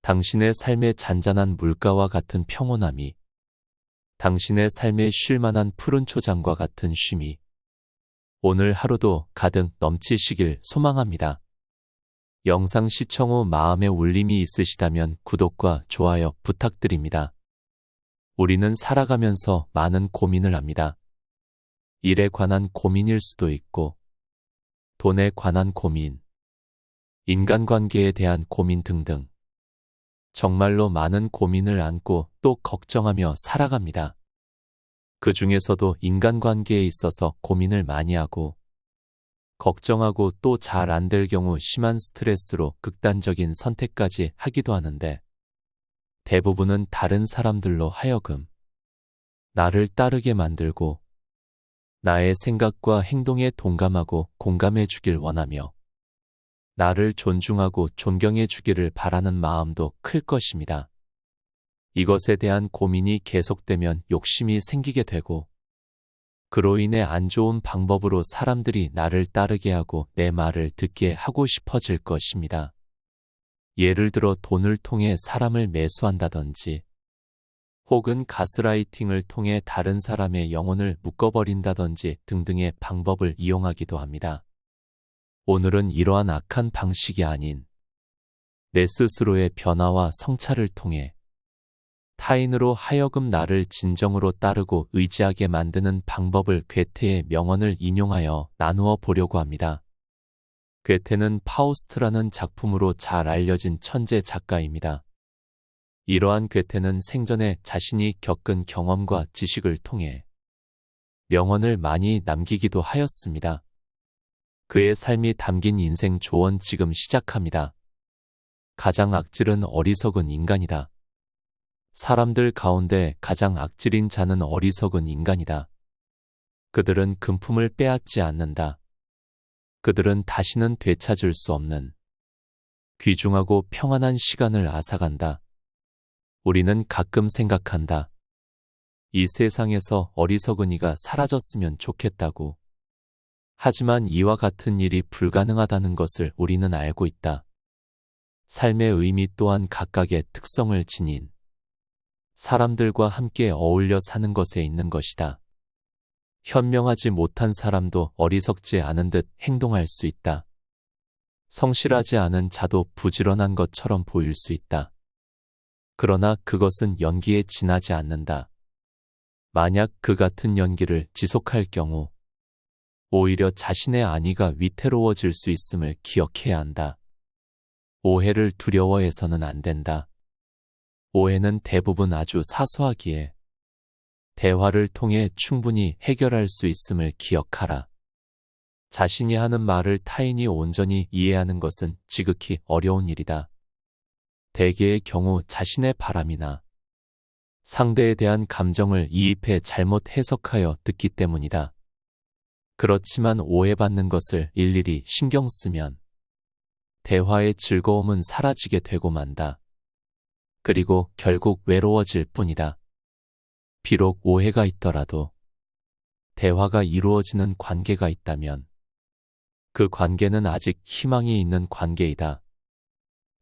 당신의 삶의 잔잔한 물가와 같은 평온함이, 당신의 삶에 쉴 만한 푸른 초장과 같은 쉼이 오늘 하루도 가득 넘치시길 소망합니다. 영상 시청 후 마음에 울림이 있으시다면 구독과 좋아요 부탁드립니다. 우리는 살아가면서 많은 고민을 합니다. 일에 관한 고민일 수도 있고, 돈에 관한 고민, 인간관계에 대한 고민 등등. 정말로 많은 고민을 안고 또 걱정하며 살아갑니다. 그 중에서도 인간관계에 있어서 고민을 많이 하고, 걱정하고 또 잘 안 될 경우 심한 스트레스로 극단적인 선택까지 하기도 하는데, 대부분은 다른 사람들로 하여금 나를 따르게 만들고 나의 생각과 행동에 동감하고 공감해 주길 원하며 나를 존중하고 존경해 주기를 바라는 마음도 클 것입니다. 이것에 대한 고민이 계속되면 욕심이 생기게 되고, 그로 인해 안 좋은 방법으로 사람들이 나를 따르게 하고 내 말을 듣게 하고 싶어질 것입니다. 예를 들어 돈을 통해 사람을 매수한다든지, 혹은 가스라이팅을 통해 다른 사람의 영혼을 묶어버린다든지 등등의 방법을 이용하기도 합니다. 오늘은 이러한 악한 방식이 아닌 내 스스로의 변화와 성찰을 통해 타인으로 하여금 나를 진정으로 따르고 의지하게 만드는 방법을 괴테의 명언을 인용하여 나누어 보려고 합니다. 괴테는 파우스트라는 작품으로 잘 알려진 천재 작가입니다. 이러한 괴테는 생전에 자신이 겪은 경험과 지식을 통해 명언을 많이 남기기도 하였습니다. 그의 삶이 담긴 인생 조언 지금 시작합니다. 가장 악질은 어리석은 인간이다. 사람들 가운데 가장 악질인 자는 어리석은 인간이다. 그들은 금품을 빼앗지 않는다. 그들은 다시는 되찾을 수 없는 귀중하고 평안한 시간을 앗아간다. 우리는 가끔 생각한다. 이 세상에서 어리석은 이가 사라졌으면 좋겠다고. 하지만 이와 같은 일이 불가능하다는 것을 우리는 알고 있다. 삶의 의미 또한 각각의 특성을 지닌 사람들과 함께 어울려 사는 것에 있는 것이다. 현명하지 못한 사람도 어리석지 않은 듯 행동할 수 있다. 성실하지 않은 자도 부지런한 것처럼 보일 수 있다. 그러나 그것은 연기에 지나지 않는다. 만약 그 같은 연기를 지속할 경우 오히려 자신의 안위가 위태로워질 수 있음을 기억해야 한다. 오해를 두려워해서는 안 된다. 오해는 대부분 아주 사소하기에 대화를 통해 충분히 해결할 수 있음을 기억하라. 자신이 하는 말을 타인이 온전히 이해하는 것은 지극히 어려운 일이다. 대개의 경우 자신의 바람이나 상대에 대한 감정을 이입해 잘못 해석하여 듣기 때문이다. 그렇지만 오해받는 것을 일일이 신경 쓰면 대화의 즐거움은 사라지게 되고 만다. 그리고 결국 외로워질 뿐이다. 비록 오해가 있더라도 대화가 이루어지는 관계가 있다면 그 관계는 아직 희망이 있는 관계이다.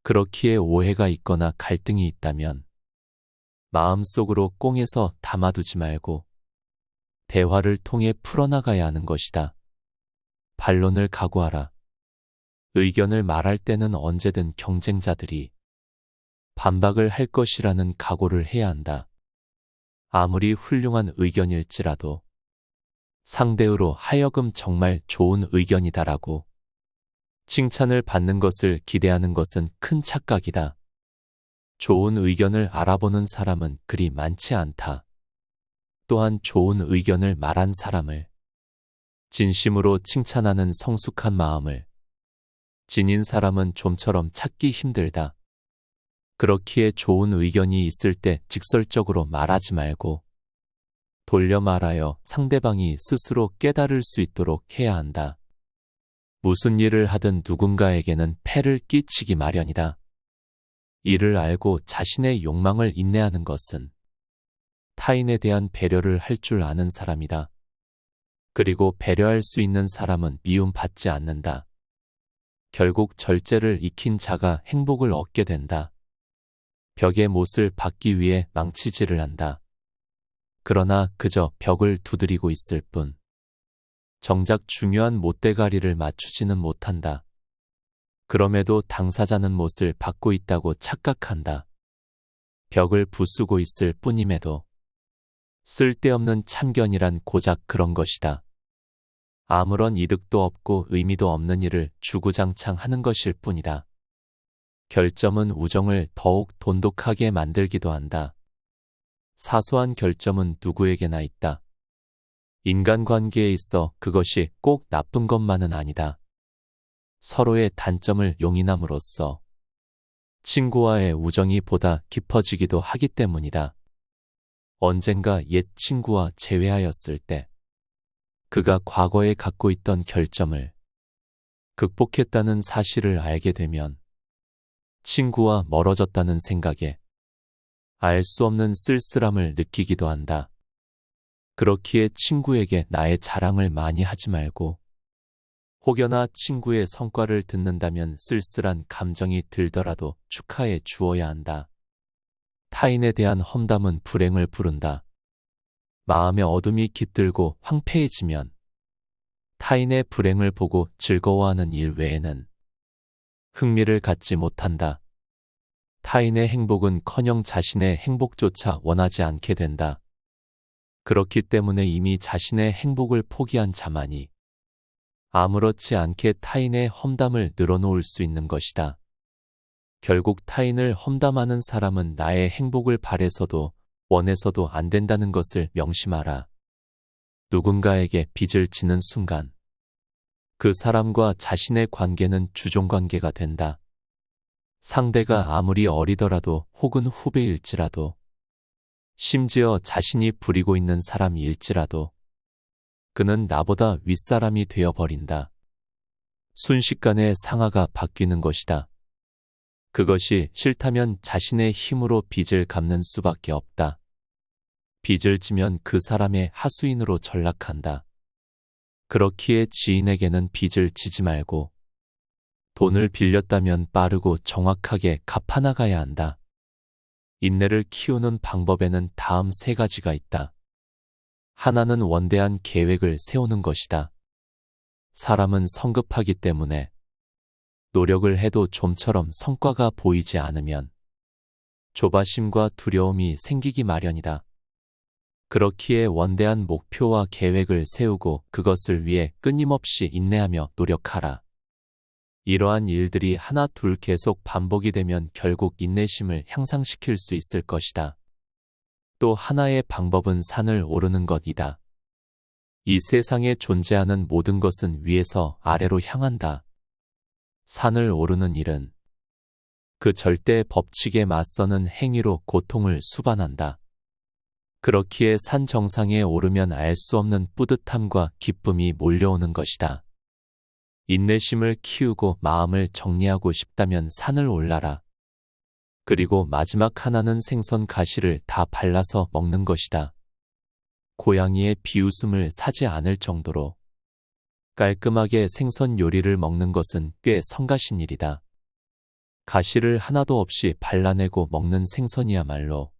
그렇기에 오해가 있거나 갈등이 있다면 마음속으로 꽁해서 담아두지 말고 대화를 통해 풀어나가야 하는 것이다. 반론을 각오하라. 의견을 말할 때는 언제든 경쟁자들이 반박을 할 것이라는 각오를 해야 한다. 아무리 훌륭한 의견일지라도 상대로 하여금 정말 좋은 의견이다라고 칭찬을 받는 것을 기대하는 것은 큰 착각이다. 좋은 의견을 알아보는 사람은 그리 많지 않다. 또한 좋은 의견을 말한 사람을 진심으로 칭찬하는 성숙한 마음을 지닌 사람은 좀처럼 찾기 힘들다. 그렇기에 좋은 의견이 있을 때 직설적으로 말하지 말고 돌려 말하여 상대방이 스스로 깨달을 수 있도록 해야 한다. 무슨 일을 하든 누군가에게는 폐를 끼치기 마련이다. 이를 알고 자신의 욕망을 인내하는 것은 타인에 대한 배려를 할 줄 아는 사람이다. 그리고 배려할 수 있는 사람은 미움받지 않는다. 결국 절제를 익힌 자가 행복을 얻게 된다. 벽의 못을 박기 위해 망치질을 한다. 그러나 그저 벽을 두드리고 있을 뿐. 정작 중요한 못대가리를 맞추지는 못한다. 그럼에도 당사자는 못을 박고 있다고 착각한다. 벽을 부수고 있을 뿐임에도. 쓸데없는 참견이란 고작 그런 것이다. 아무런 이득도 없고 의미도 없는 일을 주구장창 하는 것일 뿐이다. 결점은 우정을 더욱 돈독하게 만들기도 한다. 사소한 결점은 누구에게나 있다. 인간관계에 있어 그것이 꼭 나쁜 것만은 아니다. 서로의 단점을 용인함으로써 친구와의 우정이 보다 깊어지기도 하기 때문이다. 언젠가 옛 친구와 재회하였을 때 그가 과거에 갖고 있던 결점을 극복했다는 사실을 알게 되면 친구와 멀어졌다는 생각에 알 수 없는 쓸쓸함을 느끼기도 한다. 그렇기에 친구에게 나의 자랑을 많이 하지 말고 혹여나 친구의 성과를 듣는다면 쓸쓸한 감정이 들더라도 축하해 주어야 한다. 타인에 대한 험담은 불행을 부른다. 마음의 어둠이 깃들고 황폐해지면 타인의 불행을 보고 즐거워하는 일 외에는 흥미를 갖지 못한다. 타인의 행복은커녕 자신의 행복조차 원하지 않게 된다. 그렇기 때문에 이미 자신의 행복을 포기한 자만이 아무렇지 않게 타인의 험담을 늘어놓을 수 있는 것이다. 결국 타인을 험담하는 사람은 나의 행복을 바래서도 원해서도 안 된다는 것을 명심하라. 누군가에게 빚을 지는 순간 그 사람과 자신의 관계는 주종관계가 된다. 상대가 아무리 어리더라도 혹은 후배일지라도 심지어 자신이 부리고 있는 사람일지라도 그는 나보다 윗사람이 되어버린다. 순식간에 상하가 바뀌는 것이다. 그것이 싫다면 자신의 힘으로 빚을 갚는 수밖에 없다. 빚을 지면 그 사람의 하수인으로 전락한다. 그렇기에 지인에게는 빚을 지지 말고 돈을 빌렸다면 빠르고 정확하게 갚아나가야 한다. 인내를 키우는 방법에는 다음 3가지가 있다. 하나는 원대한 계획을 세우는 것이다. 사람은 성급하기 때문에 노력을 해도 좀처럼 성과가 보이지 않으면 조바심과 두려움이 생기기 마련이다. 그렇기에 원대한 목표와 계획을 세우고 그것을 위해 끊임없이 인내하며 노력하라. 이러한 일들이 하나 둘 계속 반복이 되면 결국 인내심을 향상시킬 수 있을 것이다. 또 하나의 방법은 산을 오르는 것이다. 이 세상에 존재하는 모든 것은 위에서 아래로 향한다. 산을 오르는 일은 그 절대 법칙에 맞서는 행위로 고통을 수반한다. 그렇기에 산 정상에 오르면 알 수 없는 뿌듯함과 기쁨이 몰려오는 것이다. 인내심을 키우고 마음을 정리하고 싶다면 산을 올라라. 그리고 마지막 하나는 생선 가시를 다 발라서 먹는 것이다. 고양이의 비웃음을 사지 않을 정도로 깔끔하게 생선 요리를 먹는 것은 꽤 성가신 일이다. 가시를 하나도 없이 발라내고 먹는 생선이야말로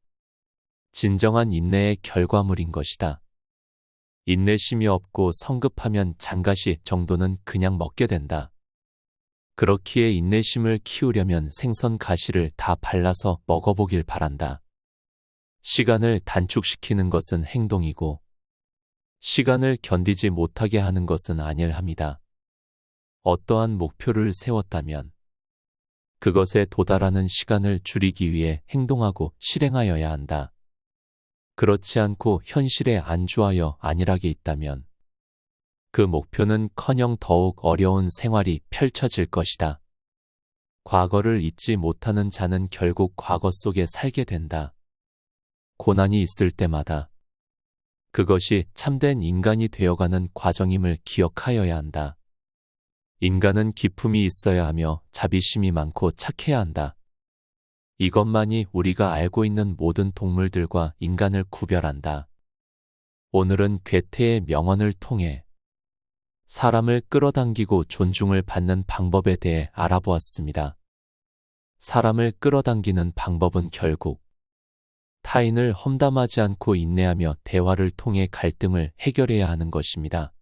진정한 인내의 결과물인 것이다. 인내심이 없고 성급하면 장가시 정도는 그냥 먹게 된다. 그렇기에 인내심을 키우려면 생선 가시를 다 발라서 먹어보길 바란다. 시간을 단축시키는 것은 행동이고 시간을 견디지 못하게 하는 것은 아닐합니다. 어떠한 목표를 세웠다면 그것에 도달하는 시간을 줄이기 위해 행동하고 실행하여야 한다. 그렇지 않고 현실에 안주하여 안일하게 있다면 그 목표는커녕 더욱 어려운 생활이 펼쳐질 것이다. 과거를 잊지 못하는 자는 결국 과거 속에 살게 된다. 고난이 있을 때마다 그것이 참된 인간이 되어가는 과정임을 기억하여야 한다. 인간은 기품이 있어야 하며 자비심이 많고 착해야 한다. 이것만이 우리가 알고 있는 모든 동물들과 인간을 구별한다. 오늘은 괴테의 명언을 통해 사람을 끌어당기고 존중을 받는 방법에 대해 알아보았습니다. 사람을 끌어당기는 방법은 결국 타인을 험담하지 않고 인내하며 대화를 통해 갈등을 해결해야 하는 것입니다.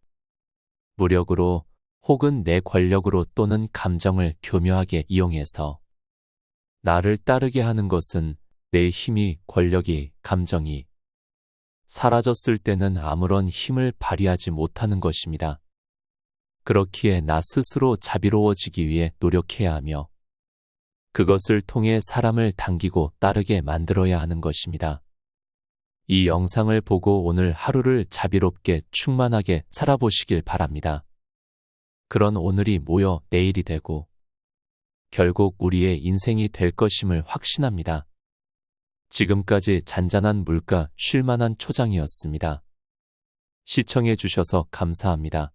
무력으로 혹은 내 권력으로 또는 감정을 교묘하게 이용해서 나를 따르게 하는 것은 내 힘이, 권력이, 감정이 사라졌을 때는 아무런 힘을 발휘하지 못하는 것입니다. 그렇기에 나 스스로 자비로워지기 위해 노력해야 하며 그것을 통해 사람을 당기고 따르게 만들어야 하는 것입니다. 이 영상을 보고 오늘 하루를 자비롭게 충만하게 살아보시길 바랍니다. 그런 오늘이 모여 내일이 되고 결국 우리의 인생이 될 것임을 확신합니다. 지금까지 잔잔한 물가 쉴만한 초장이었습니다. 시청해 주셔서 감사합니다.